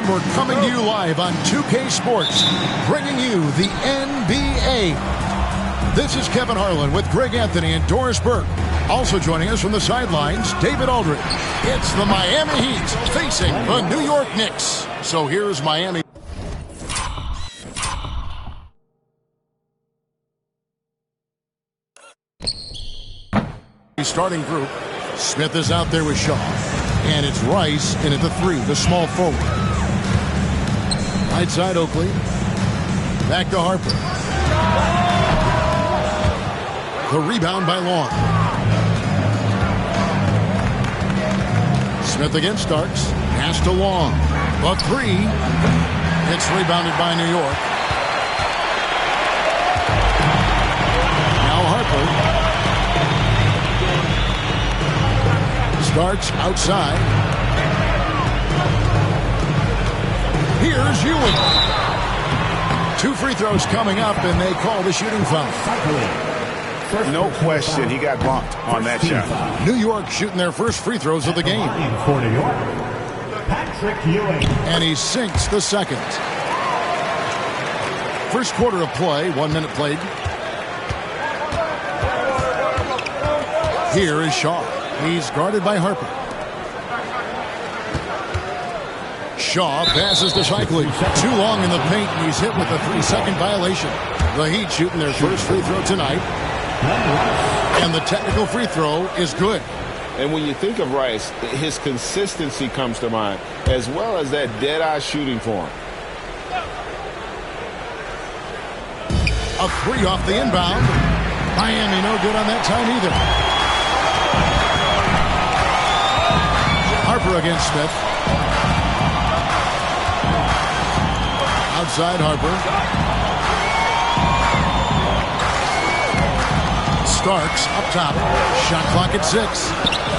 everyone. We're coming to you live on 2K Sports, bringing you the NBA. This is Kevin Harlan with Greg Anthony and Doris Burke. Also joining us from the sidelines, David Aldridge. It's the Miami Heat facing the New York Knicks. So here's Miami. Starting group. Smith is out there with Shaw. And it's Rice in at the 3, the small forward. Right side Oakley. Back to Harper. The rebound by Long. Smith against Starks. Pass to Long. The 3. It's rebounded by New York. Now Harper. Starks outside. Here's Ewing. 2 free throws coming up, and they call the shooting foul. No question, he got bumped on that shot. New York shooting their first free throws of the game. For New York, Patrick Ewing. And he sinks the second. First quarter of play, 1 minute played. Here is Shaw. He's guarded by Harper. Shaw passes to Shikely. Too long in the paint, and he's hit with a 3-second violation. The Heat shooting their first free throw tonight. And the technical free throw is good. And when you think of Rice, his consistency comes to mind, as well as that dead-eye shooting form. A 3 off the inbound. Miami no good on that time either. Harper against Smith. Outside Harper. Starks up top. Shot clock at 6.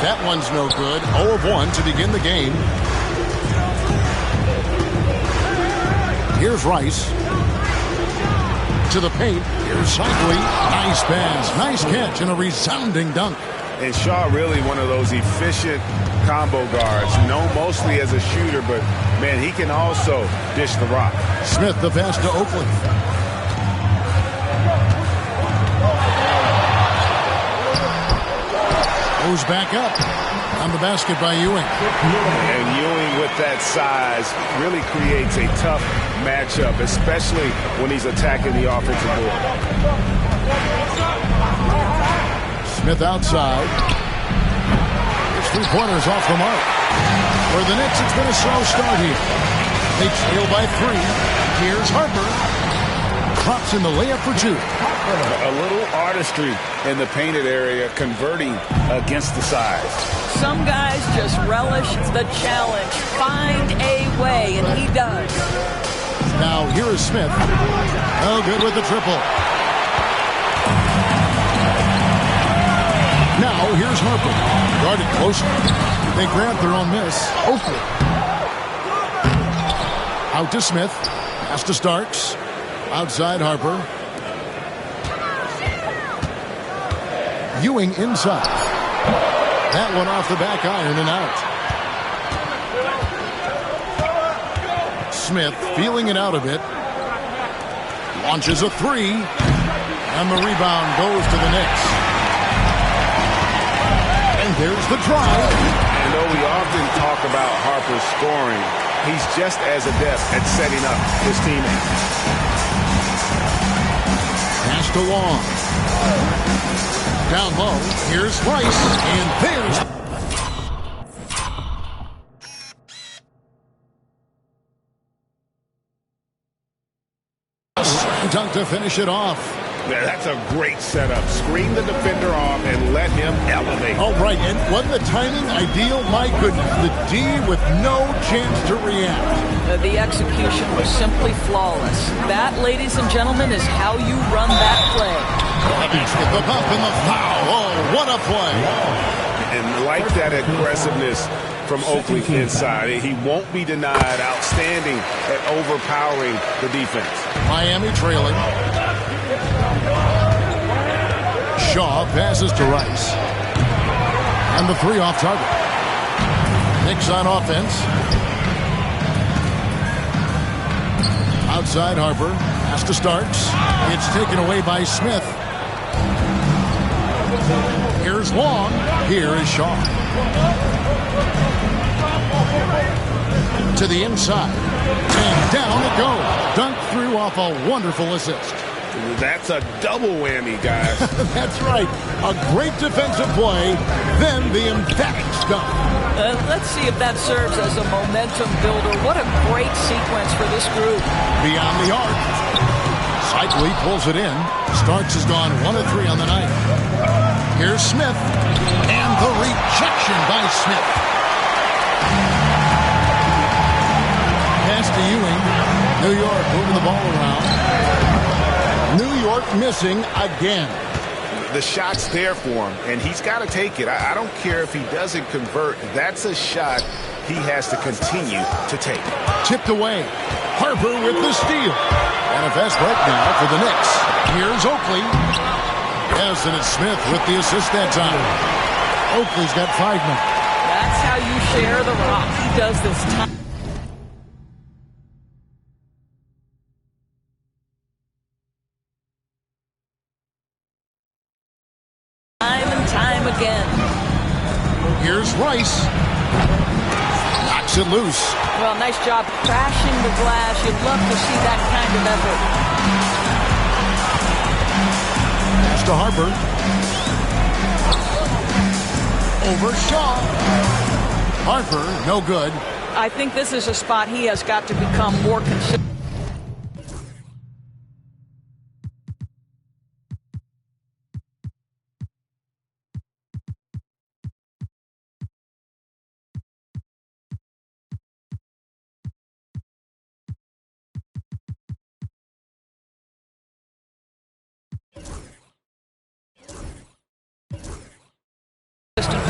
That one's no good. 0 of 1 to begin the game. Here's Rice. To the paint. Here's Shikely. Nice pass. Nice catch and a resounding dunk. And Shaw really one of those efficient combo guards, known mostly as a shooter, but man, he can also dish the rock. Smith the pass to Oakley. Goes back up on the basket by Ewing. And Ewing with that size really creates a tough matchup, especially when he's attacking the offensive board. Smith outside. His 3-pointers off the mark. For the Knicks, it's been a slow start here. They trail by 3. Here's Harper. Drops in the layup for 2. A little artistry in the painted area, converting against the size. Some guys just relish the challenge. Find a way, and he does. Now, here is Smith. Oh, good with the triple. Now, here's Harper. Guarded closely. They grab their own miss. Oakley. Out to Smith. Pass to Starks. Outside Harper. Ewing inside. That one off the back iron and out. Smith feeling it out a bit. Launches a 3. And the rebound goes to the Knicks. And there's the drive. And though we often talk about Harper's scoring, he's just as adept at setting up his teammates. Pass to Long. Down low. Here's Rice. And there's... dunk to finish it off. Yeah, that's a great setup. Screen the defender off and let him elevate. All right, and wasn't the timing ideal? My goodness, the D with no chance to react. The execution was simply flawless. That, ladies and gentlemen, is how you run that play. The bump and the foul. Oh, what a play. And like that aggressiveness from Oakley inside. He won't be denied. Outstanding at overpowering the defense. Miami trailing. Shaw passes to Rice. And the 3 off target. Knicks on offense. Outside Harper. Pass to Starks. It's taken away by Smith. Here's Long. Here is Shaw. To the inside. And down it goes. Dunked through off a wonderful assist. That's a double whammy, guys. That's right. A great defensive play, then the emphatic stuff. Let's see if that serves as a momentum builder. What a great sequence for this group. Beyond the arc. Cycli pulls it in. Starks has gone 1 of 3 on the night. Here's Smith. And the rejection by Smith. Pass to Ewing. New York moving the ball around. New York missing again. The shot's there for him, and he's got to take it. I don't care if he doesn't convert. That's a shot he has to continue to take. Tipped away. Harper with the steal. And a fast break now for the Knicks. Here's Oakley. Yes, and it's Smith with the assist that time. Oakley's got 5 men. That's how you share the rock. He does this time. Time again. Here's Rice. Knocks it loose. Well, nice job crashing the glass. You'd love to see that kind of effort. Pass to Harper. Over Shaw. Harper, no good. I think this is a spot he has got to become more consistent.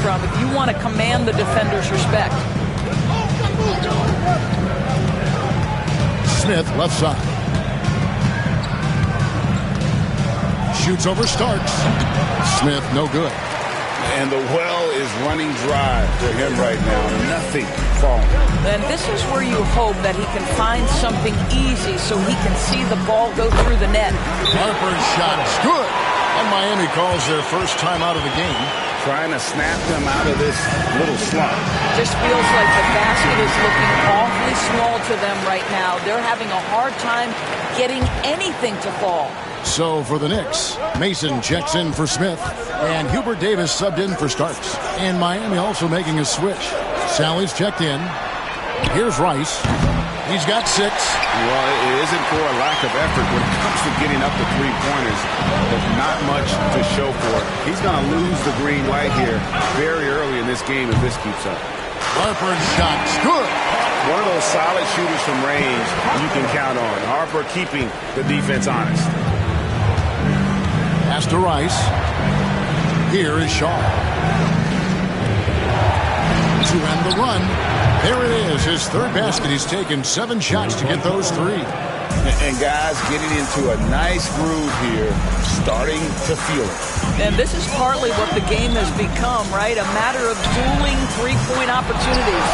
From if you want to command the defender's respect. Smith left side. Shoots over Starks. Smith no good. And the well is running dry for him right now. Nothing falling. And this is where you hope that he can find something easy so he can see the ball go through the net. Harper's shot is good. And Miami calls their first time out of the game. Trying to snap them out of this little slump. Just feels like the basket is looking awfully small to them right now. They're having a hard time getting anything to fall. So for the Knicks, Mason checks in for Smith, and Hubert Davis subbed in for Starks. And Miami also making a switch. Sally's checked in. Here's Rice. He's got 6. Well, it isn't for a lack of effort when it comes to getting up the three-pointers. There's not much to show for it. He's going to lose the green light here very early in this game if this keeps up. Harper's shot's good. One of those solid shooters from range you can count on. Harper keeping the defense honest. Pass to Rice. Here is Shaw. To end the run. There it is, his 3rd basket. He's taken 7 shots to get those 3. And guys getting into a nice groove here, starting to feel it. And this is partly what the game has become, right? A matter of dueling 3-point opportunities.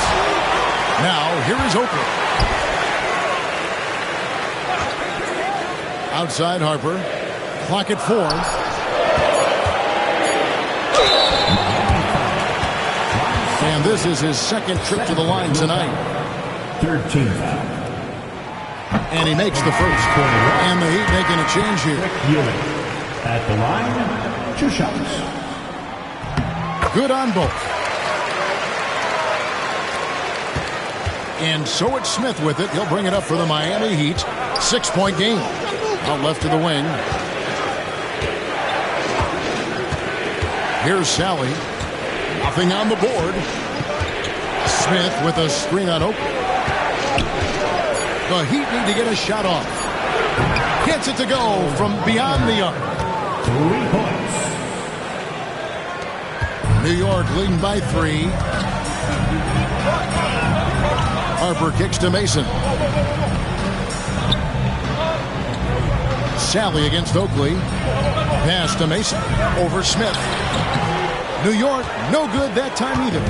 Now, here is Oakley. Outside Harper. Clock at 4. And this is his 2nd trip to the line tonight. 13 foul. And he makes the first. And the Heat making a change here. Ewing at the line, 2 shots. Good on both. And so it's Smith with it. He'll bring it up for the Miami Heat. 6-point game. Out left to the wing. Here's Sally. Nothing on the board. Smith with a screen on Oakley. The Heat need to get a shot off. Gets it to go from beyond the arc. 3 points. New York leading by 3. Harper kicks to Mason. Sally against Oakley. Pass to Mason. Over Smith. New York, no good that time either.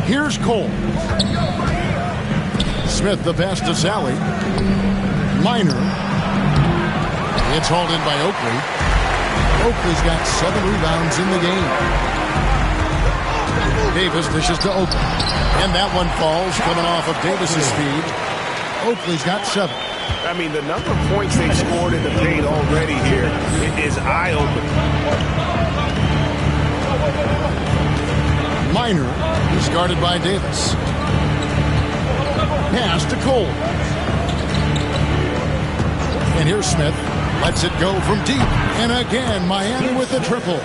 Here's Cole. Smith, the pass to Sally. Minor. It's hauled in by Oakley. Oakley's got 7 rebounds in the game. Davis dishes to Oakley. And that one falls, coming off of Davis's speed. Oakley's got 7. I mean, the number of points they've scored in the paint already here is eye-opening. Minor is guarded by Davis. Pass to Cole. And here's Smith. Lets it go from deep. And again, Miami with the triple.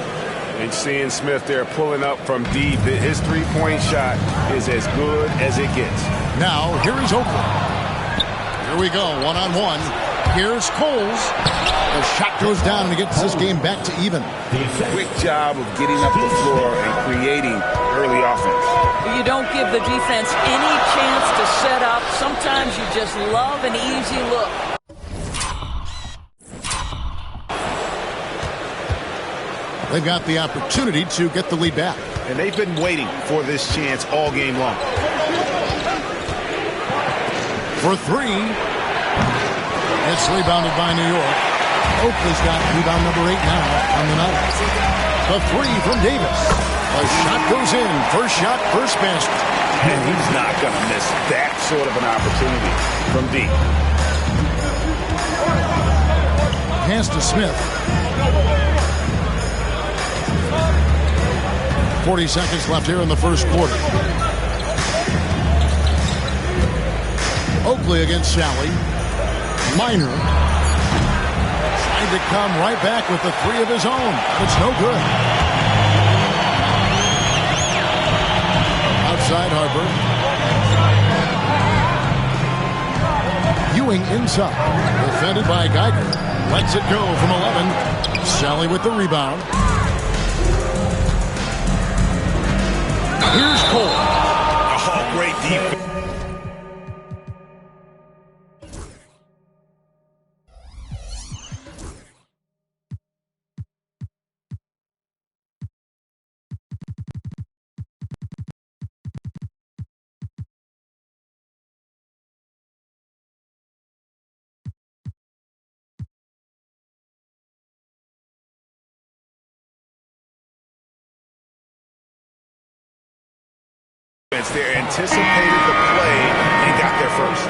And seeing Smith there pulling up from deep, his three-point shot is as good as it gets. Now, here is Oakley. Here we go, one-on-one. Here's Coles. The shot goes down and it gets this game back to even. Quick job of getting up the floor and creating early offense. You don't give the defense any chance to set up. Sometimes you just love an easy look. They've got the opportunity to get the lead back. And they've been waiting for this chance all game long. For 3. It's rebounded by New York. Oakley's got rebound number 8 now on the night. The 3 from Davis. A shot goes in. First shot, first basket. And he's not going to miss that sort of an opportunity from deep. Pass to Smith. 40 seconds left here in the first quarter. Oakley against Sally. Minor. Trying to come right back with the 3 of his own. It's no good. Outside Harper. Ewing inside. Defended by Geiger. Lets it go from 11. Sally with the rebound. Here's Cole. Oh, great defense. They anticipated the play and got there first.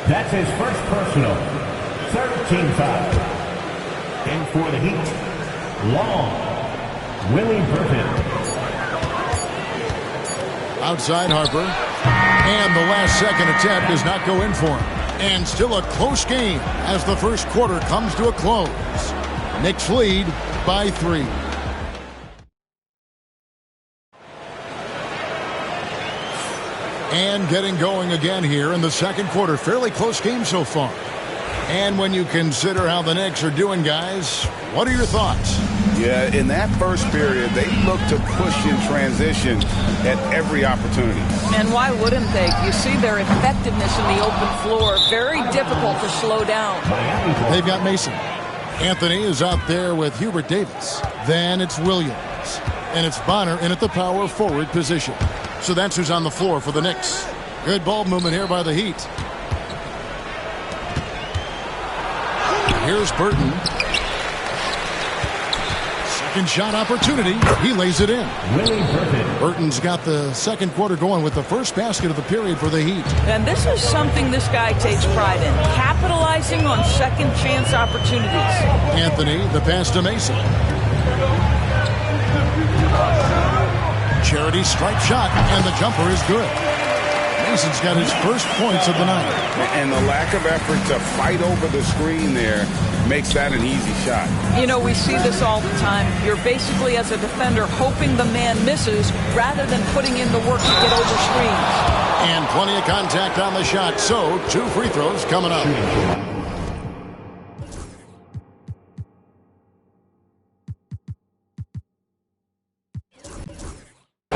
That's his first personal. 13 foul. And for the Heat, Long, Willie Burton. Outside Harper. And the last second attempt does not go in for him. And still a close game as the first quarter comes to a close. Knicks lead by 3. And getting going again here in the second quarter. Fairly close game so far. And when you consider how the Knicks are doing, guys, what are your thoughts? Yeah, in that first period, they looked to push in transition at every opportunity. And why wouldn't they? You see their effectiveness in the open floor. Very difficult to slow down. They've got Mason. Anthony is out there with Hubert Davis. Then it's Williams. And it's Bonner in at the power forward position. So that's who's on the floor for the Knicks. Good ball movement here by the Heat. Here's Burton. Second shot opportunity. He lays it in. Willie Burton. Burton's got the second quarter going with the first basket of the period for the Heat. And this is something this guy takes pride in. Capitalizing on second chance opportunities. Anthony, the pass to Mason. Charity stripe shot, and the jumper is good. Madison's got his first points of the night. And the lack of effort to fight over the screen there makes that an easy shot. You know, we see this all the time. You're basically, as a defender, hoping the man misses rather than putting in the work to get over screens. And plenty of contact on the shot, so 2 free throws coming up.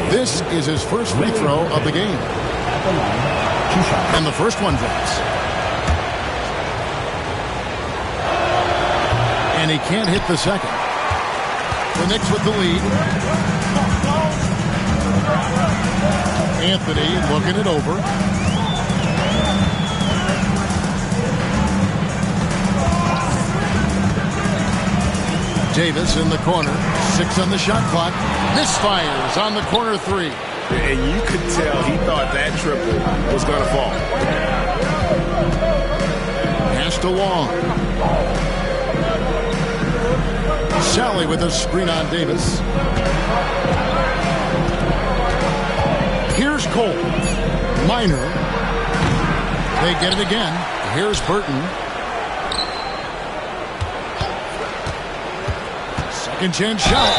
This is his first free throw of the game. And the first one drops. And he can't hit the second. The Knicks with the lead. Anthony looking it over. Davis in the corner. 6 on the shot clock. Misfires on the corner 3. And you could tell he thought that triple was going to fall. Pass to Long. Sally with a screen on Davis. Here's Cole. Minor. They get it again. Here's Burton. Second chance shot.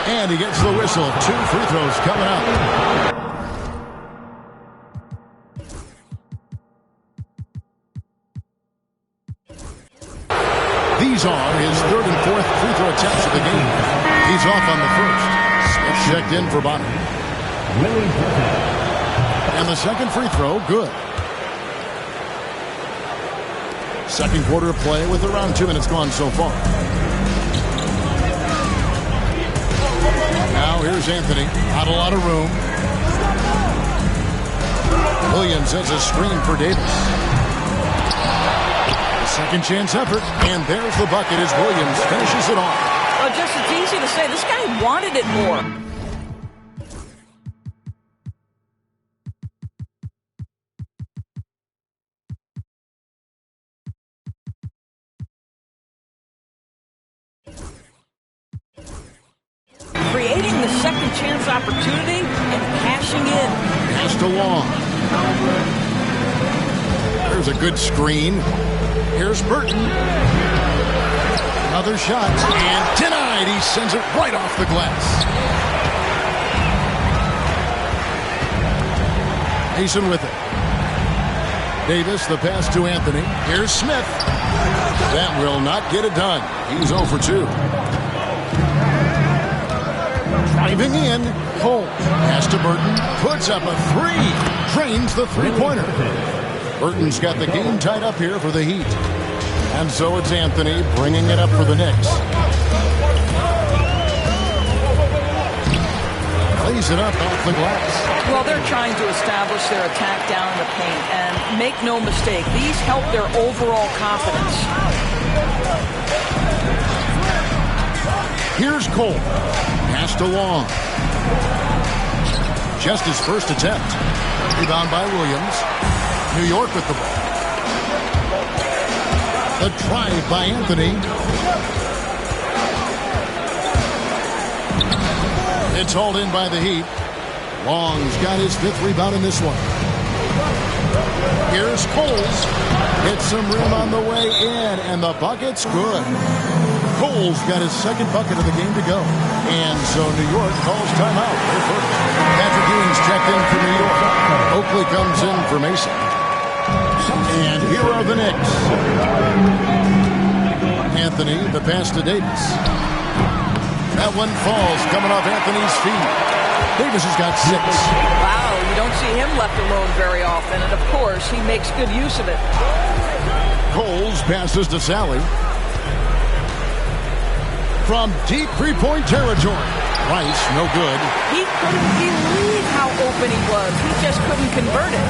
And he gets the whistle. 2 free throws coming up. These are his 3rd and 4th free throw attempts of the game. He's off on the first. Smith checked in for Bonner. And the second free throw, good. Second quarter of play with around 2 minutes gone so far. Now here's Anthony. Not a lot of room. Williams has a screen for Davis. Second chance effort, and there's the bucket as Williams finishes it off. Well, just it's easy to say. This guy wanted it more. Creating the second chance opportunity and cashing in. Pass to Long. There's a good screen. Here's Burton. Another shot. And denied. He sends it right off the glass. Mason with it. Davis, the pass to Anthony. Here's Smith. That will not get it done. He's 0 for 2. Driving in. Cole. Pass to Burton. Puts up a 3. Drains the three-pointer. Burton's got the game tied up here for the Heat. And so it's Anthony bringing it up for the Knicks. Lays it up off the glass. Well, they're trying to establish their attack down in the paint. And make no mistake, these help their overall confidence. Here's Cole. Pass to Long. Just his first attempt. Rebound by Williams. New York with the ball. The drive by Anthony. It's hauled in by the Heat. Long's got his 5th rebound in this one. Here's Coles. Hits some rim on the way in, and the bucket's good. Coles got his 2nd bucket of the game to go. And so New York calls timeout. They're first. Patrick Ewing's checked in for New York. Oakley comes in for Mason. And here are the Knicks. Anthony, the pass to Davis. That one falls coming off Anthony's feet. Davis has got 6. Wow, you don't see him left alone very often. And, of course, he makes good use of it. Coles passes to Sally. From deep three-point territory. Rice, no good. He couldn't believe how open he was. He just couldn't convert it.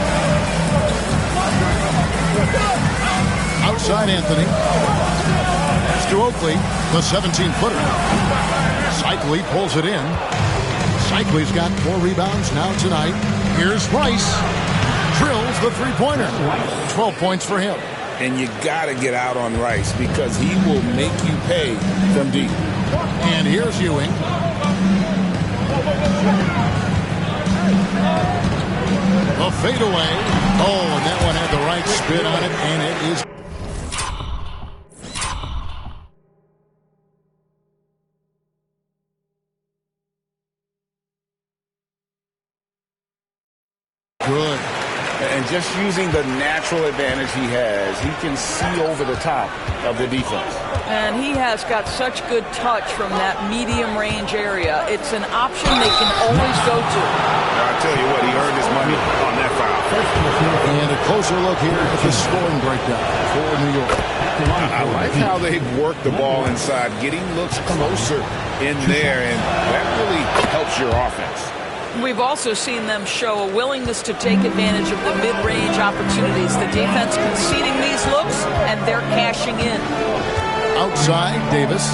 Outside Anthony. Pass to Oakley, the 17-footer. Cycli pulls it in. Cycli's got 4 rebounds now tonight. Here's Rice. Drills the three-pointer. 12 points for him. And you got to get out on Rice because he will make you pay from deep. And here's Ewing. The fadeaway. Oh, and that one had the right spin on it, and it is good. And just using the natural advantage he has, he can see over the top of the defense. And he has got such good touch from that medium range area. It's an option they can always go to. Now, I tell you what, he earned his money on that foul. And a closer look here at the scoring breakdown for New York. I like how they work the ball inside, getting looks closer in there, and that really helps your offense. We've also seen them show a willingness to take advantage of the mid-range opportunities. The defense conceding these looks, and they're cashing in. Outside, Davis.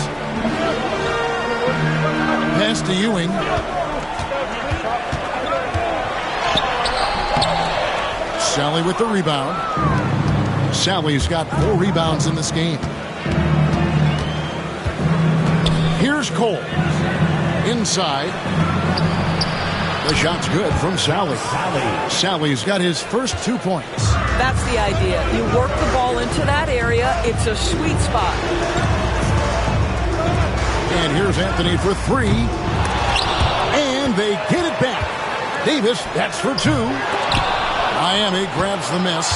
Pass to Ewing. Sally with the rebound. Sally's got 4 rebounds in this game. Here's Cole. Inside. The shot's good from Sally. Sally's got his first 2 points. That's the idea. You work the ball into that area. It's a sweet spot. And here's Anthony for 3. And they get it back. Davis, that's for 2. Miami grabs the miss.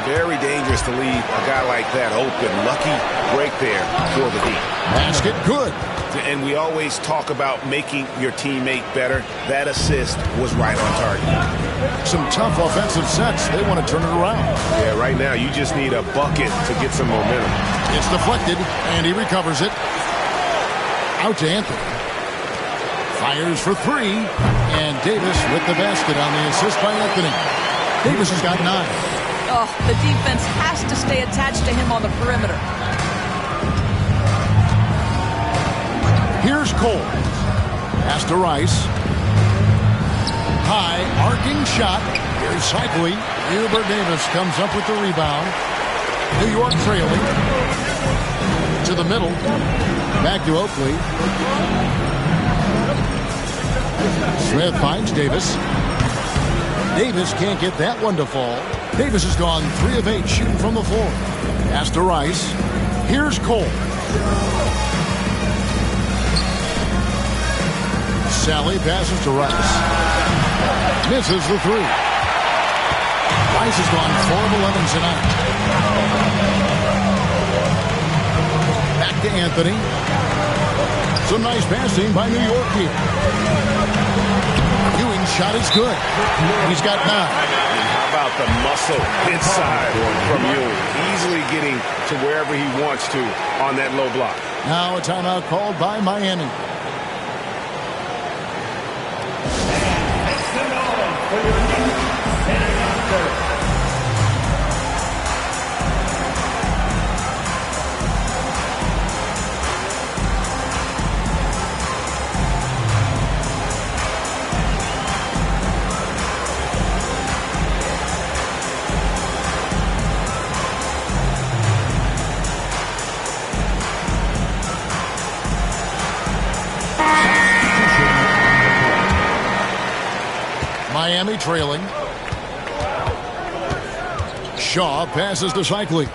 Very dangerous to leave a guy like that open. Lucky break there for the Heat. Basket good. And we always talk about making your teammate better. That assist was right on target. Some tough offensive sets. They want to turn it around. Yeah, right now you just need a bucket to get some momentum. It's deflected, and he recovers it. Out to Anthony. Fires for 3. And Davis with the basket on the assist by Anthony. Davis has got 9. Oh, the defense has to stay attached to him on the perimeter. Here's Cole. Pass to Rice. High, arcing shot. Here's Cycli. Hubert Davis comes up with the rebound. New York trailing. To the middle. Back to Oakley. Smith finds Davis. Davis can't get that one to fall. Davis has gone 3 of 8 shooting from the floor. Pass to Rice. Here's Cole. Sally passes to Rice. Misses the 3. Rice has gone 4 of 11 tonight. Back to Anthony. Some nice passing by New York here. Ewing's shot is good. He's got 9. How about the muscle inside from Ewing? Easily getting to wherever he wants to on that low block. Now a timeout called by Miami. Miami trailing. Shaw passes to Cycli.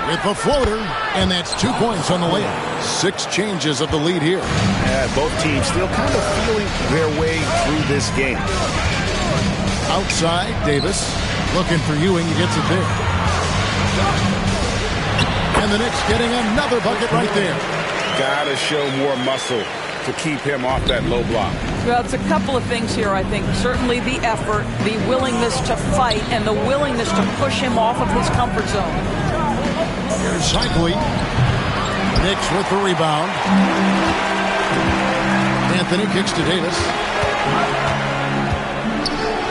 With the floater, and that's 2 points on the layup. 6 changes of the lead here. Yeah, both teams still kind of feeling their way through this game. Outside, Davis looking for Ewing. He gets it there. And the Knicks getting another bucket right there. Got to show more muscle to keep him off that low block. Well, it's a couple of things here, I think. Certainly the effort, the willingness to fight, and the willingness to push him off of his comfort zone. Here's Cycli. Knicks with the rebound. Anthony kicks to Davis.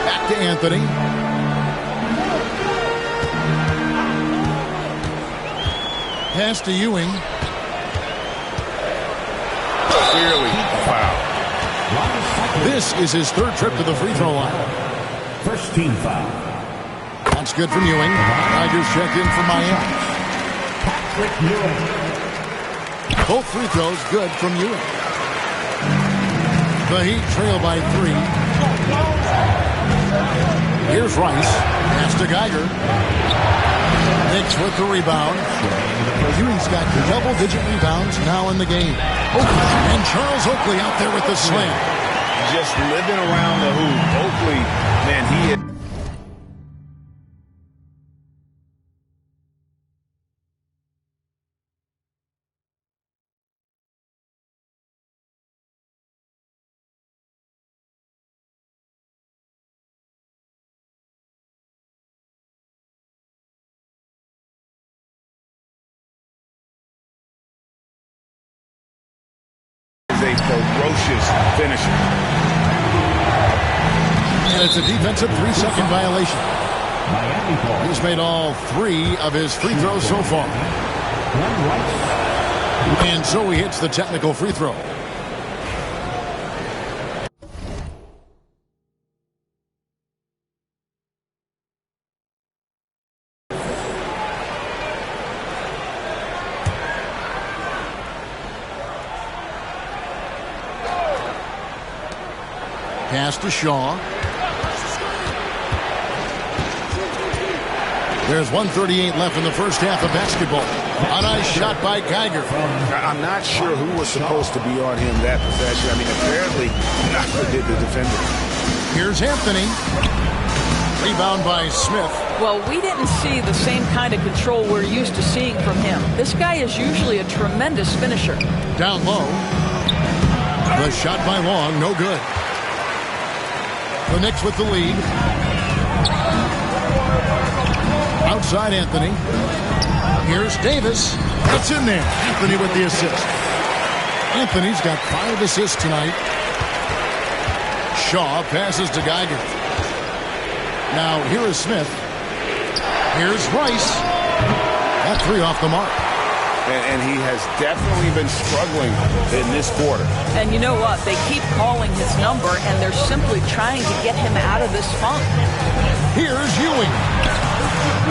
Back to Anthony. Pass to Ewing. Clearly a foul. This is his 3rd trip to the free throw line. First team foul. That's good from Ewing. Tigers check in for Miami. Patrick Ewing. Both free throws good from Ewing. The Heat trail by 3. Here's Rice. Pass to Geiger. Knicks with the rebound. Ewing's got double-digit rebounds now in the game. And Charles Oakley out there with the slam. Just living around the hoop. Oakley, man, he is. A ferocious finisher. And it's a defensive 3-second violation. He's made all 3 of his free throws so far. And so he hits the technical free throw. Pass to Shaw. There's 1:38 left in the first half of basketball. A nice shot by Geiger. I'm not sure who was supposed to be on him that possession. I mean, apparently, neither did the defender. Here's Anthony. Rebound by Smith. Well, we didn't see the same kind of control we're used to seeing from him. This guy is usually a tremendous finisher. Down low. The shot by Long, no good. The Knicks with the lead. Outside Anthony. Here's Davis. That's in there. Anthony with the assist. Anthony's got 5 assists tonight. Shaw passes to Geiger. Now here is Smith. Here's Rice. That 3 off the mark. And he has definitely been struggling in this quarter. And you know what? They keep calling his number, and they're simply trying to get him out of this funk. Here's Ewing.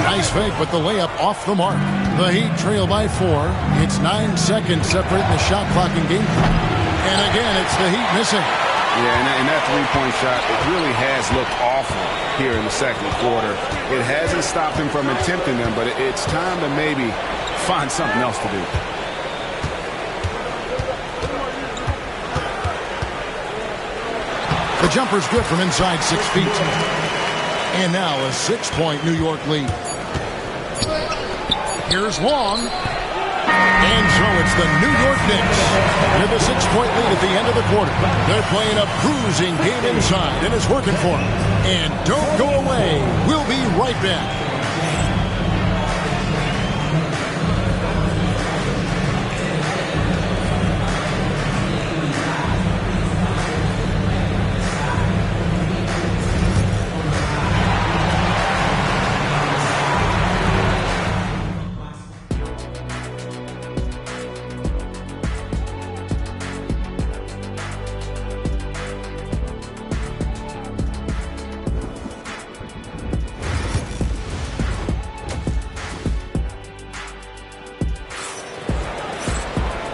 Nice fake, but the layup off the mark. The Heat trail by 4. It's 9 seconds separating the shot clock and game clock. And again, it's the Heat missing. Yeah, and that three-point shot, it really has looked awful here in the second quarter. It hasn't stopped him from attempting them, but it's time to maybe find something else to do. The jumper's good from inside 6 feet. And now a 6-point New York lead. Here's Long. And so it's the New York Knicks with a 6-point lead at the end of the quarter. They're playing a cruising game inside, and it's working for them. And don't go away. We'll be right back.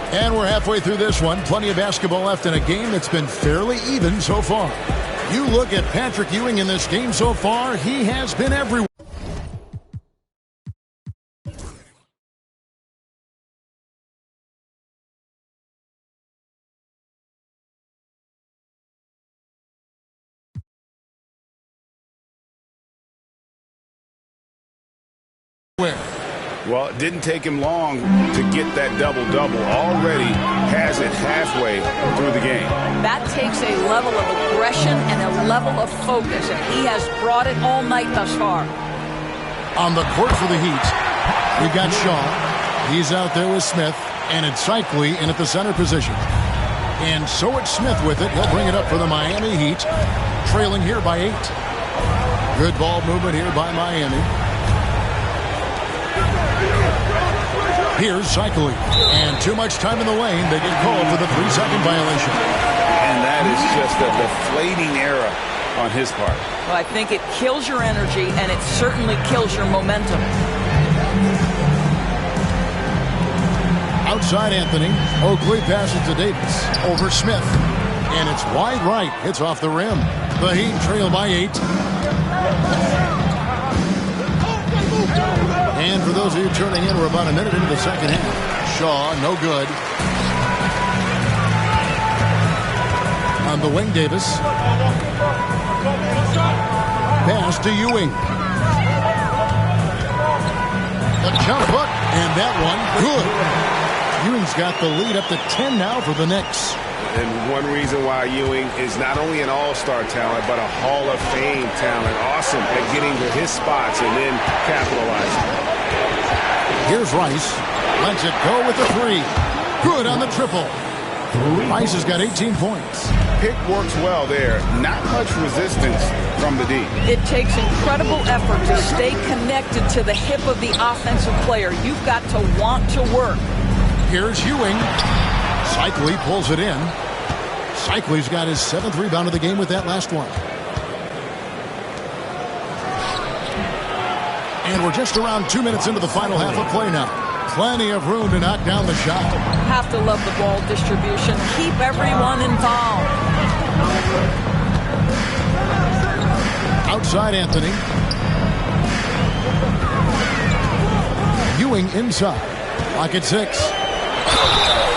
And we're halfway through this one. Plenty of basketball left in a game that's been fairly even so far. You look at Patrick Ewing in this game so far, he has been everywhere. Well, it didn't take him long to get that double-double. Already has it halfway through the game. That takes a level of aggression and a level of focus, and he has brought it all night thus far. On the court for the Heat, we've got Shaw. He's out there with Smith, and it's Cycli in at the center position. And so it's Smith with it. He'll bring it up for the Miami Heat, trailing here by 8. Good ball movement here by Miami. Here's Cycli. And too much time in the lane. They get called for the 3-second violation. And that is just a deflating error on his part. Well, I think it kills your energy, and it certainly kills your momentum. Outside Anthony. Oakley passes to Davis. Over Smith. And it's wide right. Hits off the rim. The Heat trail by 8. And for those of you tuning in, we're about a minute into the second half. Shaw, no good. On the wing, Davis. Pass to Ewing. The jump hook, and that one, good. Ewing's got the lead up to 10 now for the Knicks. And one reason why Ewing is not only an all-star talent, but a Hall of Fame talent. Awesome at getting to his spots and then capitalizing. Here's Rice. Lets it go with the three. Good on the triple. Rice has got 18 points. Pick works well there. Not much resistance from the D. It takes incredible effort to stay connected to the hip of the offensive player. You've got to want to work. Here's Ewing. Cycli pulls it in. Cycli's got his 7th rebound of the game with that last one. And we're just around 2 minutes into the final half of play now. Plenty of room to knock down the shot. Have to love the ball distribution. Keep everyone involved. Outside Anthony. Ewing inside. Lock at 6.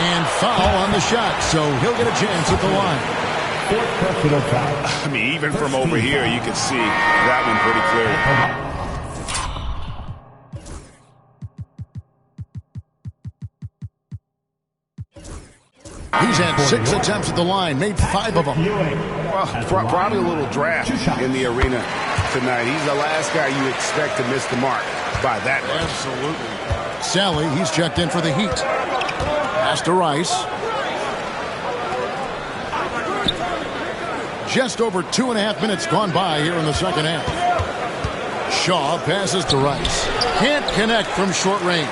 And foul on the shot, so he'll get a chance at the line. I mean, even from over here, you can see that one pretty clearly. He's had 6 attempts at the line, made 5 of them. Well, probably a little draft in the arena tonight. He's the last guy you expect to miss the mark by that much. Absolutely. Sally, he's checked in for the Heat. Pass to Rice. Just over 2.5 minutes gone by here in the second half. Shaw passes to Rice. Can't connect from short range.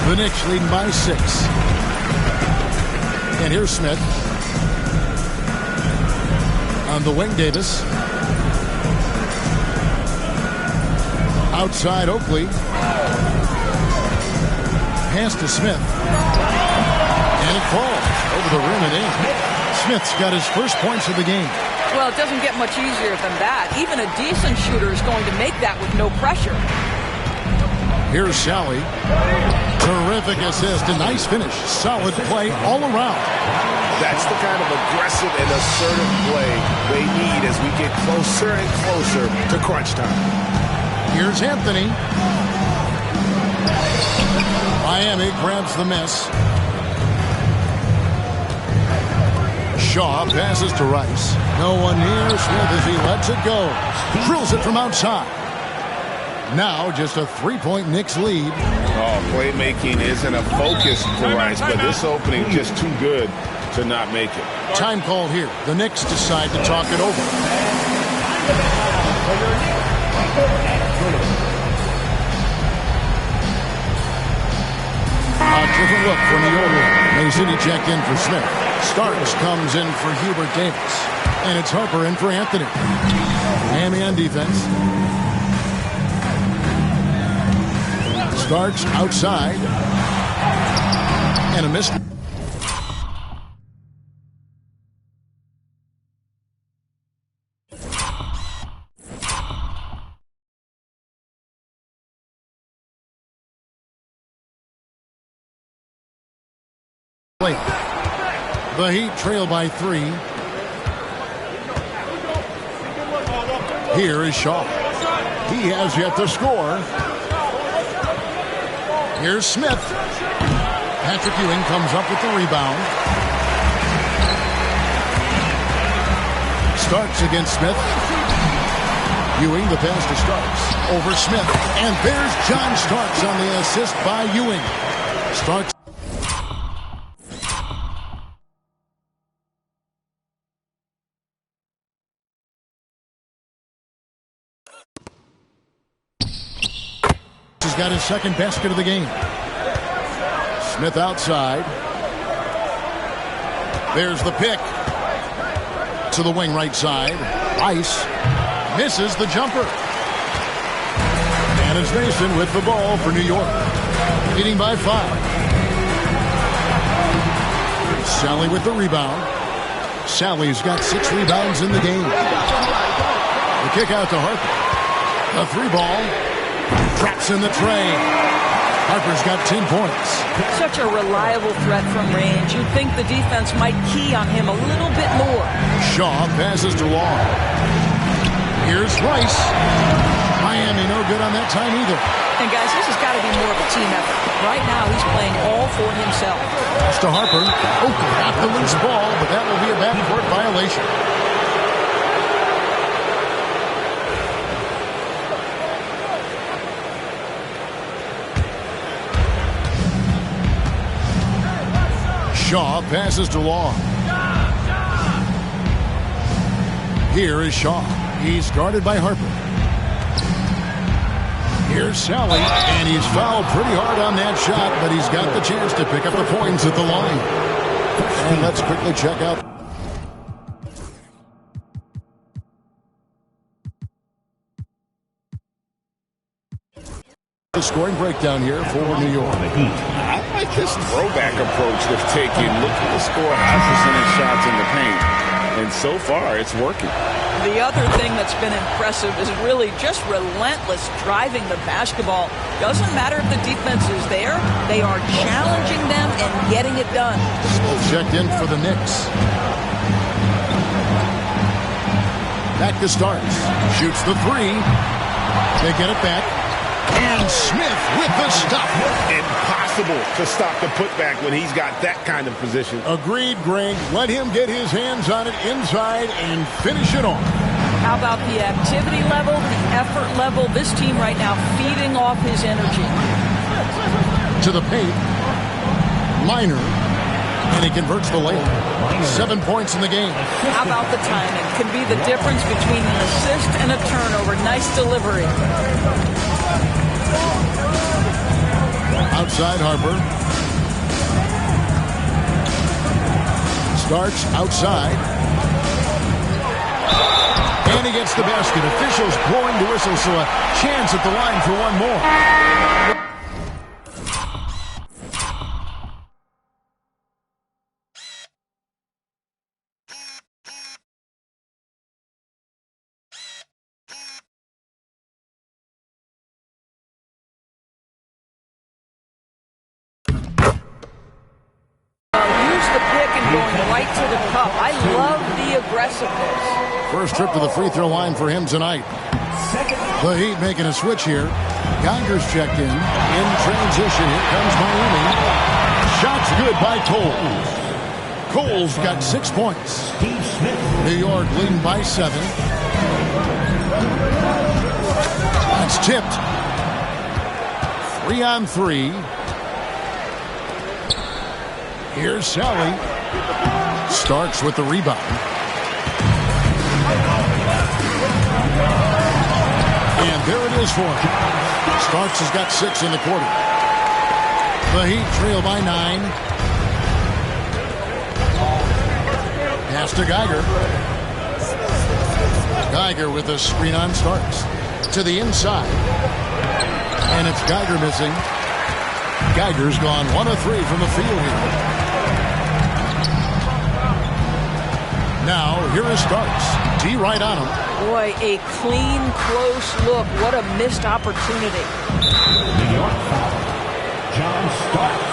The Knicks leading by 6. And here's Smith. On the wing, Davis. Outside Oakley. Pass to Smith. And it falls over the rim and in. Smith's got his first points of the game. Well, it doesn't get much easier than that. Even a decent shooter is going to make that with no pressure. Here's Sally. Terrific assist. A nice finish. Solid play all around. That's the kind of aggressive and assertive play they need as we get closer and closer to crunch time. Here's Anthony. Miami grabs the miss. Shaw passes to Rice. No one near Smith as he lets it go. Drills it from outside. Now just a 3-point Knicks lead. Oh, playmaking isn't a focus for Rice, but this opening just too good to not make it. Time called here. The Knicks decide to talk it over. A different look for New York. Mason, he checked in for Smith. Starks comes in for Hubert Davis. And it's Harper in for Anthony. Miami on defense. Starks outside. And a miss. The Heat trail by 3. Here is Shaw. He has yet to score. Here's Smith. Patrick Ewing comes up with the rebound. Starks against Smith. Ewing, the pass to Starks. Over Smith. And there's John Starks on the assist by Ewing. Starks. He's got his second basket of the game. Smith outside. There's the pick. To the wing right side. Ice misses the jumper. And it's Mason with the ball for New York. Leading by 5. Sally with the rebound. Sally's got 6 rebounds in the game. The kick out to Harper. The three ball. Traps in the tray. Harper's got 10 points. Such a reliable threat from range. You'd think the defense might key on him a little bit more. Shaw passes to Long. Here's Rice. Miami no good on that time either. And guys, this has got to be more of a team effort. Right now, he's playing all for himself. Pass to Harper. Got the loose ball, but that will be a backcourt violation. Shaw passes to Long. Here is Shaw. He's guarded by Harper. Here's Sally, and he's fouled pretty hard on that shot, but he's got the chance to pick up the points at the line. And let's quickly check out. The scoring breakdown here for New York. I like this throwback approach they're taking. Looking to score high percentage shots in the paint. And so far, it's working. The other thing that's been impressive is really just relentless driving the basketball. Doesn't matter if the defense is there. They are challenging them and getting it done. Smith checked in for the Knicks. Back to Starks. Shoots the three. They get it back. And Smith with the stop. Impossible to stop the putback when he's got that kind of position. Agreed, Greg. Let him get his hands on it inside and finish it off. How about the activity level, the effort level? This team right now feeding off his energy. To the paint. Minor. And he converts the layup. 7 points in the game. How about the timing? Can be the difference between an assist and a turnover. Nice delivery. Outside Harper. Starks outside. And he gets the basket. Officials blowing the whistle, so a chance at the line for one more. Going right to the cup. I love the aggressiveness. First trip to the free throw line for him tonight. The Heat making a switch here. Geiger's checked in. In transition, here comes Miami. Shots good by Cole. Cole's got 6 points. New York leading by 7. That's tipped. 3-on-3. Here's Sally. Starks with the rebound. And there it is for him. Starks has got 6 in the quarter. The Heat trail by 9. Pass to Geiger. Geiger with a screen on Starks. To the inside. And it's Geiger missing. Geiger's gone 1 of 3 from the field here. Now, here is Starks. D right on him. Boy, a clean, close look. What a missed opportunity. New York foul. John Starks.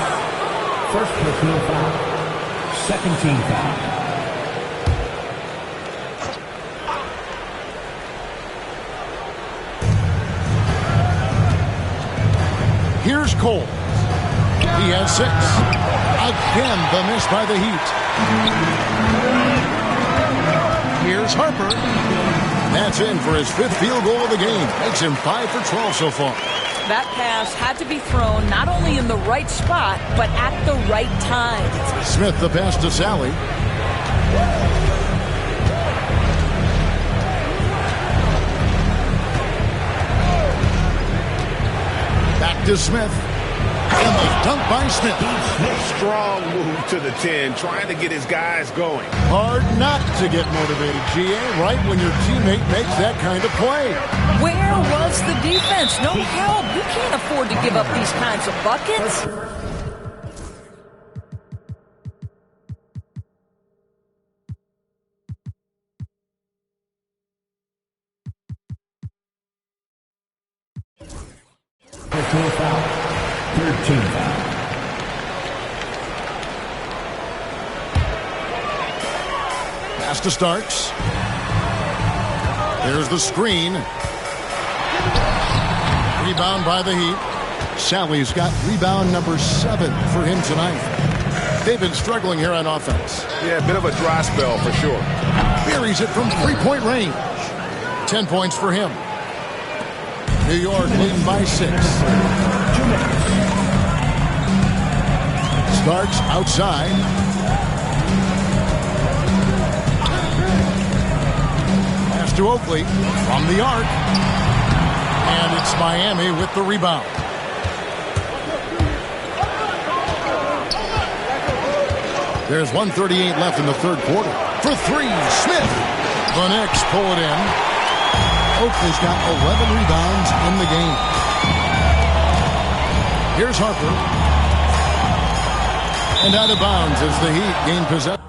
First personal foul. Second team foul. Here's Cole. He has 6. Again, the miss by the Heat. Here's Harper. That's in for his 5th field goal of the game. Makes him 5 for 12 so far. That pass had to be thrown not only in the right spot, but at the right time. Smith the pass to Sally. Back to Smith. And the dunk by Smith. Strong move to the 10, trying to get his guys going. Hard not to get motivated, GA, right when your teammate makes that kind of play. Where was the defense? No help. You can't afford to give up these kinds of buckets. Personal foul. 13 foul. Pass to Starks. There's the screen. Rebound by the Heat. Sally's got rebound number 7 for him tonight. They've been struggling here on offense. Yeah, a bit of a dry spell for sure. Buries it from three-point range. 10 points for him. New York leading by 6. Starks outside. Pass to Oakley from the arc. And it's Miami with the rebound. There's 1:38 left in the third quarter. For 3, Smith. The Knicks pull it in. Oakley's got 11 rebounds in the game. Here's Harper. And out of bounds as the Heat gain possession.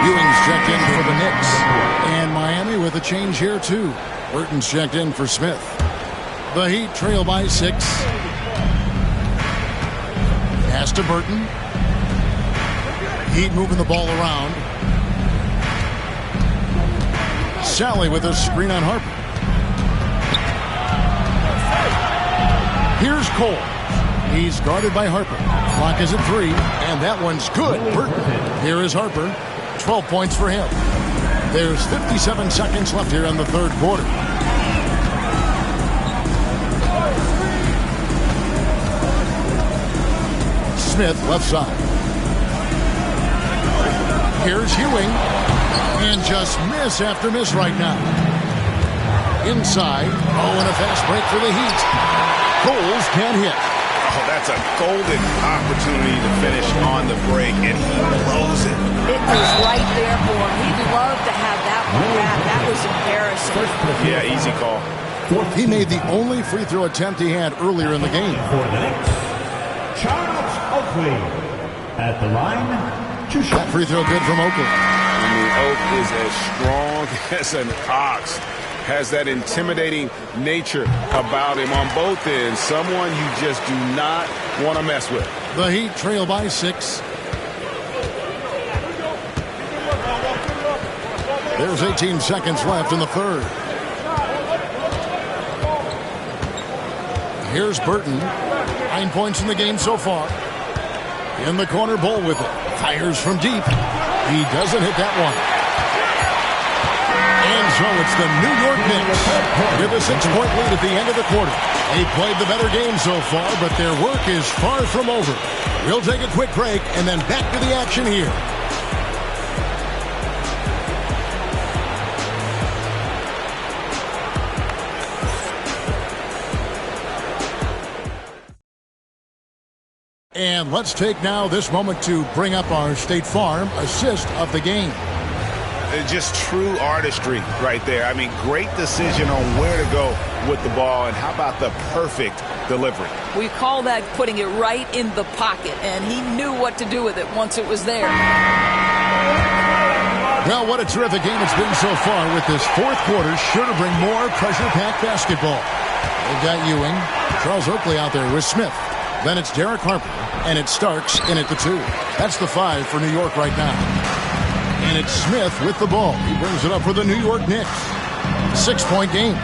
Ewing's checked in for the Knicks. And Miami with a change here, too. Burton's checked in for Smith. The Heat trail by 6. Pass to Burton. Heat moving the ball around. Sally with a screen on Harper. Here's Cole. He's guarded by Harper. Clock is at 3, and that one's good. Burton. Here is Harper. 12 points for him. There's 57 seconds left here in the third quarter. Smith left side. Here's Ewing. And just miss after miss right now. Inside. Oh, and a fast break for the Heat. Coles can't hit. Oh, that's a golden opportunity to finish on the break, and he blows it. It was right there for him. He'd love to have that one back. That was embarrassing. Yeah, easy call. He made the only free throw attempt he had earlier in the game. For the Knicks, Charles Oakley at the line. That free throw good from Oakley. I mean, Oak is as strong as an ox. Has that intimidating nature about him on both ends. Someone you just do not want to mess with. The Heat trail by 6. There's 18 seconds left in the third. Here's Burton. 9 points in the game so far. In the corner, Bull with it. Fires from deep. He doesn't hit that one. And so it's the New York Knicks with a 6-point lead at the end of the quarter. They played the better game so far, but their work is far from over. We'll take a quick break and then back to the action here. And let's take now this moment to bring up our State Farm assist of the game. Just true artistry right there. I mean, great decision on where to go with the ball, and how about the perfect delivery? We call that putting it right in the pocket, and he knew what to do with it once it was there. Well, what a terrific game it's been so far with this fourth quarter. Sure to bring more pressure-packed basketball. They've got Ewing, Charles Oakley out there with Smith. Then it's Derek Harper, and it's Starks in at the 2. That's the 5 for New York right now. And it's Smith with the ball. He brings it up for the New York Knicks. 6-point game.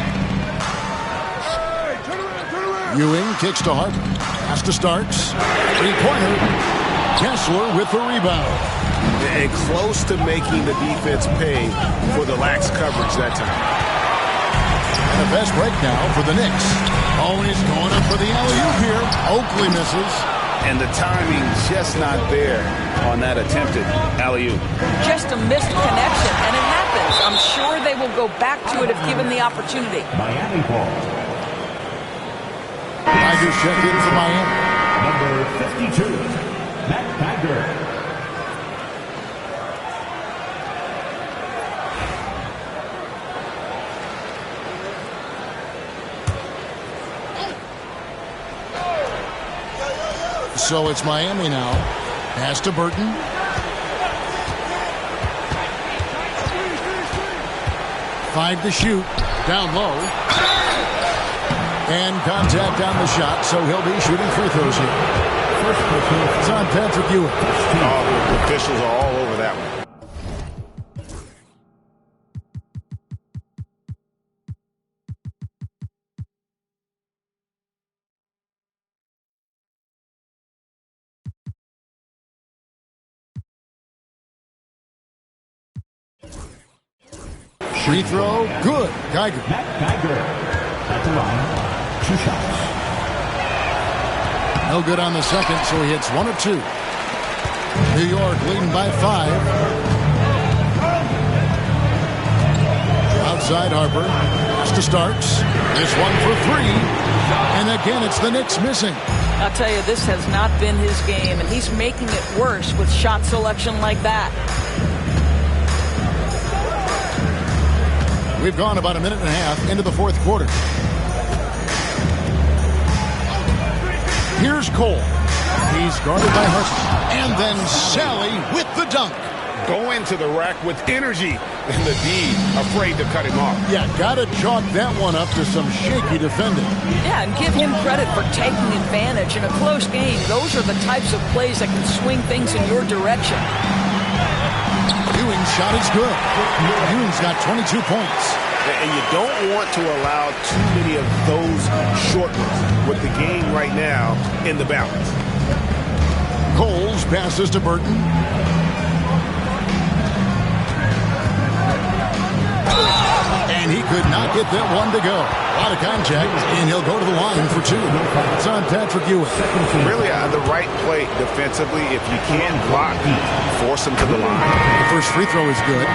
Ewing kicks to Harper. Pass to Starks. Three-pointer. Kessler with the rebound. And close to making the defense pay for the lax coverage that time. And a fast break now for the Knicks. Oh, and he's going up for the alley-oop here. Oakley misses. And the timing just not there on that attempted alley-oop. Just a missed connection, and it happens. I'm sure they will go back to it if given the opportunity. Miami ball. Tigers check in for Miami. Number 52, Matt Tiger. So it's Miami now. Pass to Burton. 5 to shoot. Down low. And contact on the shot, so he'll be shooting free throws here. It's on Patrick Ewing. Oh, the officials are all over that one. Free throw, good. Geiger. Matt Geiger at the line. 2 shots. No good on the second, so he hits 1 of 2. New York leading by 5. Outside Harper. Has to starts. This one for 3. And again, it's the Knicks missing. I'll tell you, this has not been his game, and he's making it worse with shot selection like that. We've gone about a minute and a half into the fourth quarter. Here's Cole. He's guarded by Harper. And then Sally with the dunk. Go into the rack with energy. And the D afraid to cut him off. Yeah, gotta chalk that one up to some shaky defending. Yeah, and give him credit for taking advantage in a close game. Those are the types of plays that can swing things in your direction. Ewing's shot is good. Ewing's got 22 points. And you don't want to allow too many of those short ones with the game right now in the balance. Coles passes to Burton. And he could not get that one to go. A lot of contact, and he'll go to the line for 2. It's on Patrick Ewing. Really the right play defensively. If you can't block, force him to the line. The first free throw is good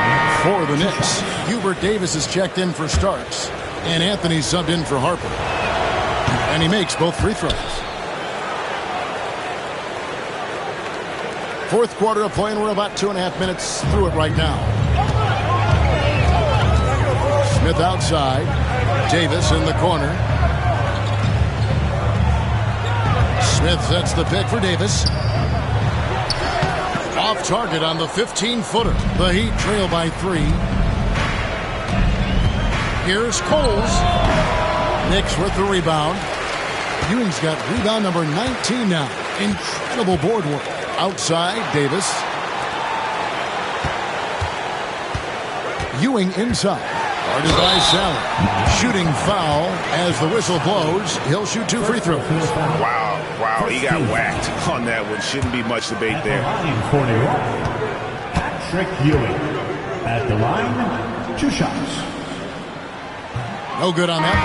for the Knicks. Hubert Davis is checked in for Starks, and Anthony subbed in for Harper. And he makes both free throws. Fourth quarter of play, and we're about 2.5 minutes through it right now. Smith outside. Davis in the corner. Smith sets the pick for Davis. Off target on the 15-footer. The Heat trail by 3. Here's Coles. Knicks with the rebound. Ewing's got rebound number 19 now. Incredible board work. Outside, Davis. Ewing inside. Guarded by Sally. Shooting foul as the whistle blows. He'll shoot 2 free throws. Wow, he got whacked on that one. Shouldn't be much debate there. Patrick Ewing at the line. 2 shots. No good on that.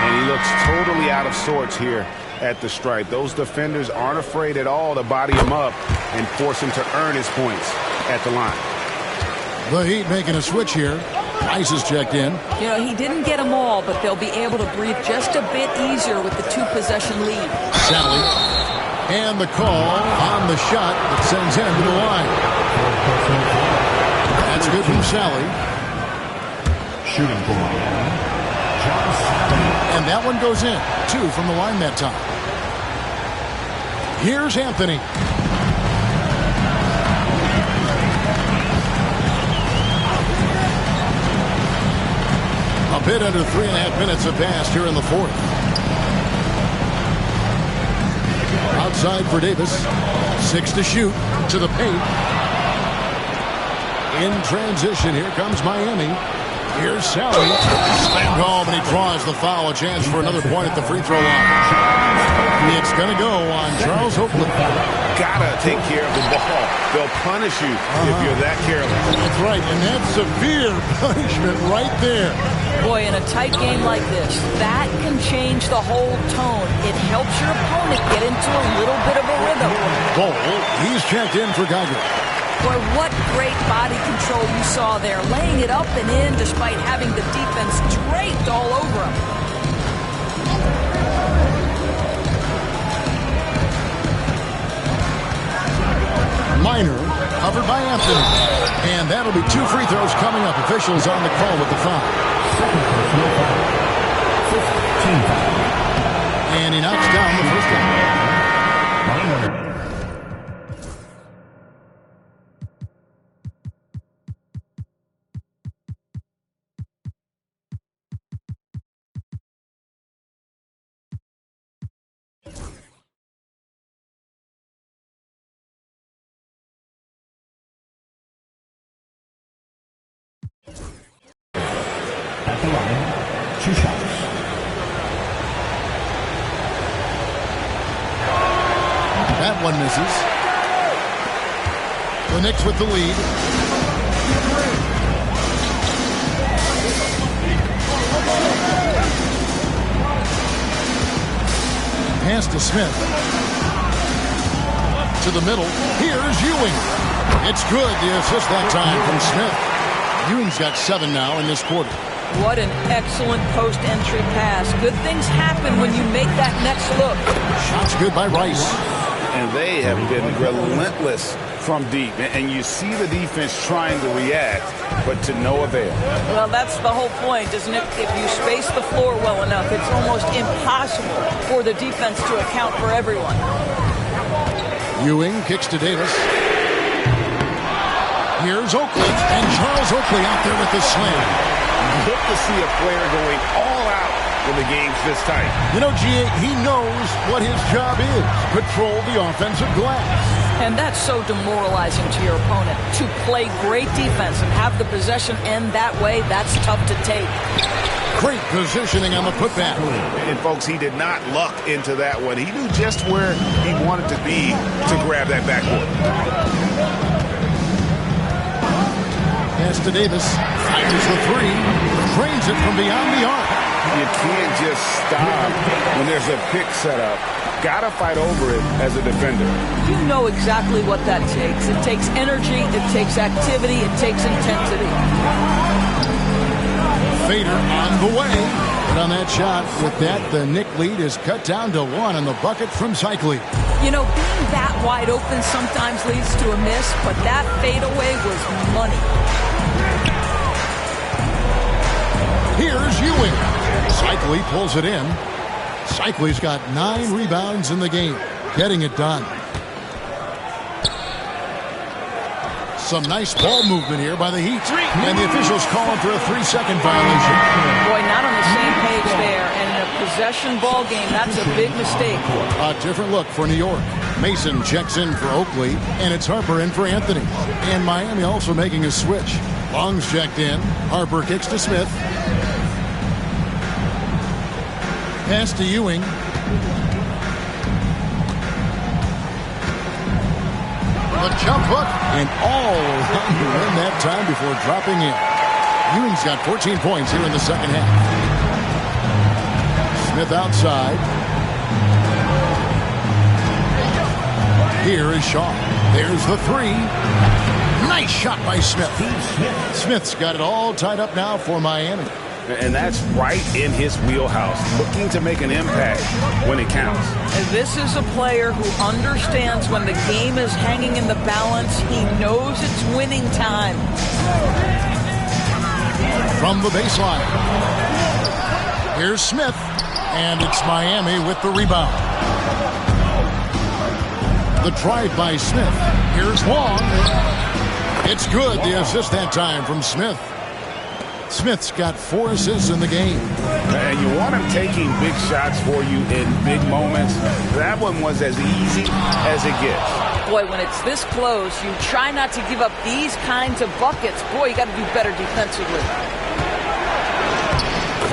And he looks totally out of sorts here at the stripe. Those defenders aren't afraid at all to body him up and force him to earn his points at the line. The Heat making a switch here. Rice is checked in. You know, he didn't get them all, but they'll be able to breathe just a bit easier with the 2-possession lead. Sally. And the call on the shot that sends him to the line. That's good from Sally. Shooting for Miami. And that one goes in. 2 from the line that time. Here's Anthony. A bit under 3.5 minutes have passed here in the fourth. Outside for Davis. 6 to shoot. To the paint. In transition, here comes Miami. Here's Sally. Slammed home, and he draws the foul. A chance for another point at the free throw line. It's going to go on Charles Oakley. Gotta take care of the ball. They'll punish you if you're that careless. That's right, and that's severe punishment right there. Boy, in a tight game like this, that can change the whole tone. It helps your opponent get into a little bit of a rhythm. Goal. He's checked in for Geiger. Boy, what great body control you saw there. Laying it up and in despite having the defense draped all over him. Minor, covered by Anthony. And that'll be 2 free throws coming up. Officials on the call with the foul. And he knocks down the first one. the line, 2 shots. That one misses. The Knicks with the lead. Pass to Smith. To the middle. Here's Ewing. It's good. The assist that time from Smith. Ewing's got 7 now in this quarter. What an excellent post-entry pass. Good things happen when you make that next look. Shot's good by Rice. And they have been relentless from deep. And you see the defense trying to react, but to no avail. Well, that's the whole point, isn't it? If you space the floor well enough, it's almost impossible for the defense to account for everyone. Ewing kicks to Davis. Here's Oakley, and Charles Oakley out there with the slam. Good to see a player going all out when the game's this tight. You know, G.A., he knows what his job is. Control the offensive glass. And that's so demoralizing to your opponent. To play great defense and have the possession end that way, that's tough to take. Great positioning on the putback. And, folks, he did not luck into that one. He knew just where he wanted to be to grab that backboard. Pass to Davis. Fires the 3. Drains it from beyond the arc. You can't just stop when there's a pick set up. Gotta fight over it as a defender. You know exactly what that takes. It takes energy, it takes activity, it takes intensity. Fader on the way. But on that shot, with that, the Knick lead is cut down to 1 on the bucket from Cycli. You know, being that wide open sometimes leads to a miss, but that fadeaway was money. Here's Ewing. Cycli pulls it in. Cycli's got 9 rebounds in the game. Getting it done. Some nice ball movement here by the Heat. And the officials calling for a 3-second violation. Boy, not on the same page there. And in a possession ball game, that's a big mistake. A different look for New York. Mason checks in for Oakley, and it's Harper in for Anthony. And Miami also making a switch. Long's checked in. Harper kicks to Smith. Pass to Ewing. The jump hook, and all around the rim that time before dropping in. Ewing's got 14 points here in the second half. Smith outside. Here is Shaw. There's the 3. Nice shot by Smith. Smith's got it all tied up now for Miami. And that's right in his wheelhouse, looking to make an impact when it counts. And this is a player who understands when the game is hanging in the balance. He knows it's winning time. From the baseline. Here's Smith, and it's Miami with the rebound. The drive by Smith. Here's Long. It's good. The assist that time from Smith. Smith's got 4 assists in the game. And you want him taking big shots for you in big moments. That one was as easy as it gets. Boy, when it's this close, you try not to give up these kinds of buckets. Boy, you got to do better defensively.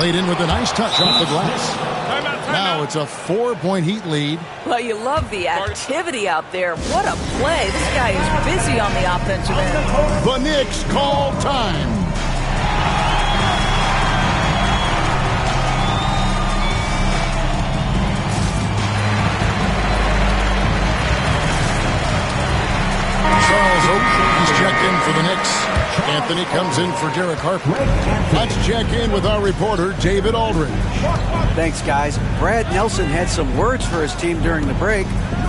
Played in with a nice touch off the glass. Now it's a 4-point Heat lead. Well, you love the activity out there. What a play. This guy is busy on the offensive end. The Knicks call time. Charles Oakley, he's checked in for the Knicks. Anthony comes in for Derek Harper. Let's check in with our reporter, David Aldridge. Thanks, guys. Brad Nelson had some words for his team during the break.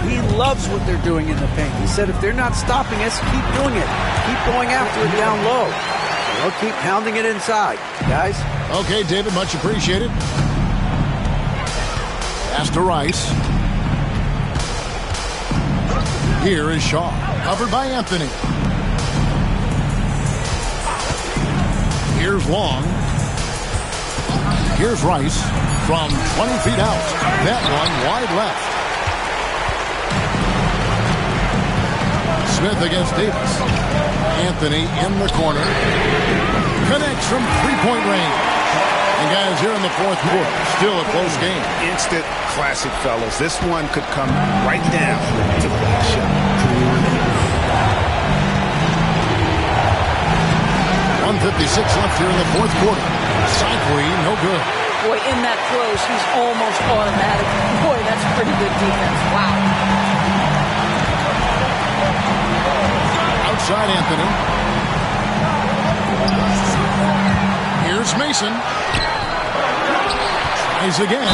He loves what they're doing in the paint. He said if they're not stopping us, keep doing it. Keep going after it down low. They'll keep pounding it inside. Guys? Okay, David, much appreciated. Pass to Rice. Here is Shaw, covered by Anthony. Here's Long. Here's Rice from 20 feet out. That one wide left. Smith against Davis. Anthony in the corner. Connects from 3-point range. And guys, here in the fourth quarter, still a close game. Instant classic, fellas. This one could come right down to the last shot. 1:56 left here in the fourth quarter. Side three, no good. Boy, in that close, he's almost automatic. Boy, that's pretty good defense. Wow. Outside Anthony. Here's Mason. Tries again.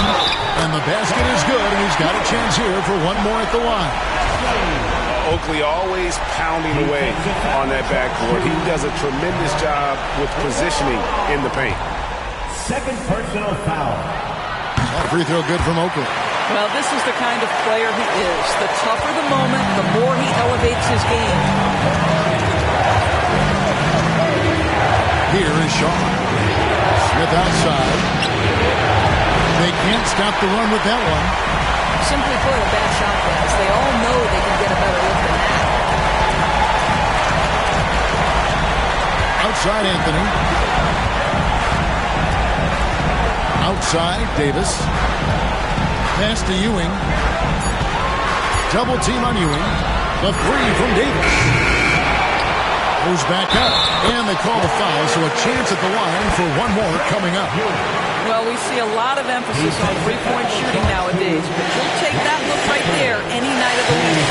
And the basket is good, and he's got a chance here for one more at the line. Oakley always pounding away on that backboard. He does a tremendous job with positioning in the paint. Second personal foul. That free throw good from Oakley. Well, this is the kind of player he is. The tougher the moment, the more he elevates his game. Here is Shaw. Smith outside. They can't stop the run with that one. Simply put, a bad shot, guys. They all know they can get a better look than that. Outside Anthony. Outside Davis. Pass to Ewing. Double team on Ewing. The three from Davis. Goes back up. And they call the foul, so a chance at the line for one more coming up. Well, we see a lot of emphasis on three-point shooting nowadays, but you'll take that look right there any night of the week.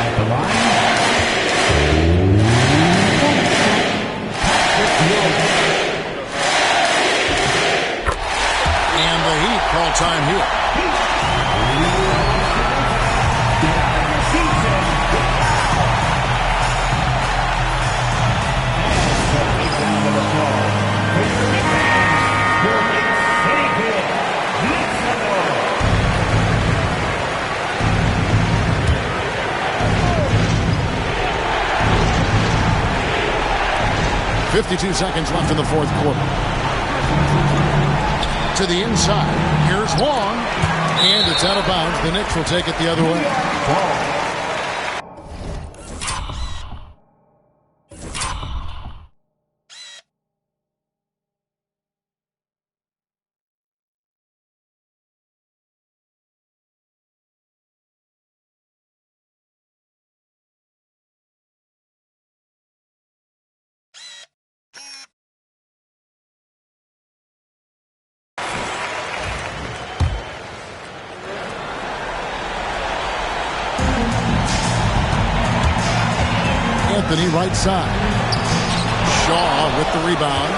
At the line. And the Heat call time here. 52 seconds left in the fourth quarter. To the inside. Here's Long. And it's out of bounds. The Knicks will take it the other way. Anthony right side. Shaw with the rebound.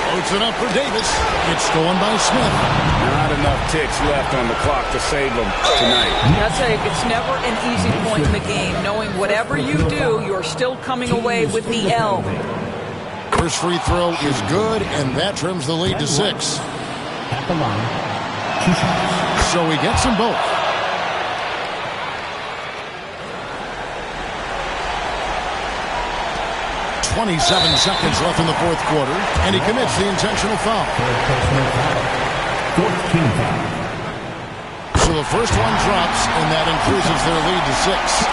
Floats it up for Davis. It's stolen by Smith. Not enough ticks left on the clock to save them tonight. I'll tell you, it's never an easy point in the game, knowing whatever you do, you're still coming away with the L. First free throw is good, and that trims the lead to 6. At the line. 2 shots. So he gets them both. 27 seconds left in the fourth quarter, and he commits the intentional foul. 14 foul. So the first one drops, and that increases their lead to 6.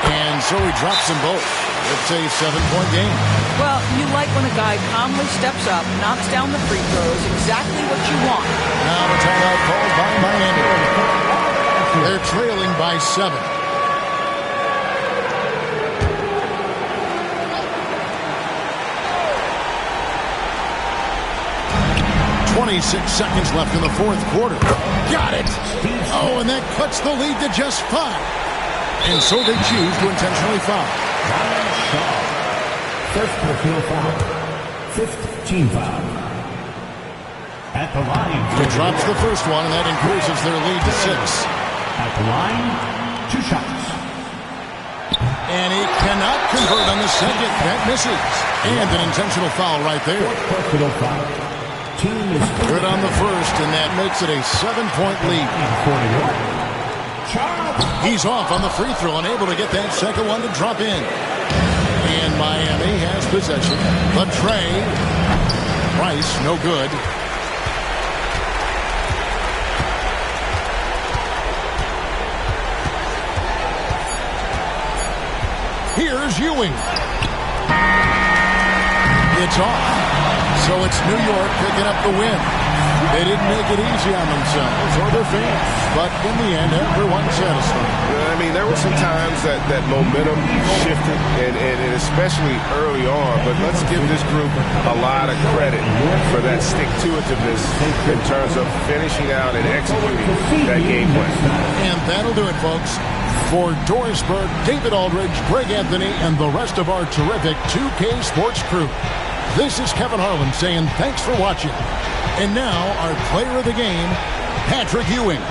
And so he drops them both. It's a 7-point game. Well, you like when a guy calmly steps up, knocks down the free throws, exactly what you want. Now a timeout called by Miami. They're trailing by 7. 26 seconds left in the fourth quarter. Got it! Oh, and that cuts the lead to just 5. And so they choose to intentionally foul. First personal foul. 5th team foul. At the line. He drops the first one, and that increases their lead to 6. At the line, 2 shots. And he cannot convert on the second. That misses. And an intentional foul right there. Personal foul. Team is Good on the first, and that makes it a 7-point lead. 41. He's off on the free throw, unable to get that second one to drop in. And Miami has possession. The tray. Price, no good. Ewing. It's off. So it's New York picking up the win. They didn't make it easy on themselves or their fans. But in the end, everyone's satisfied. I mean, there were some times that momentum shifted, and especially early on. But let's give this group a lot of credit for that stick-to-itiveness in terms of finishing out and executing that game plan. And that'll do it, folks. For Doris Burke, David Aldridge, Greg Anthony, and the rest of our terrific 2K Sports crew, this is Kevin Harlan saying thanks for watching. And now, our player of the game, Patrick Ewing.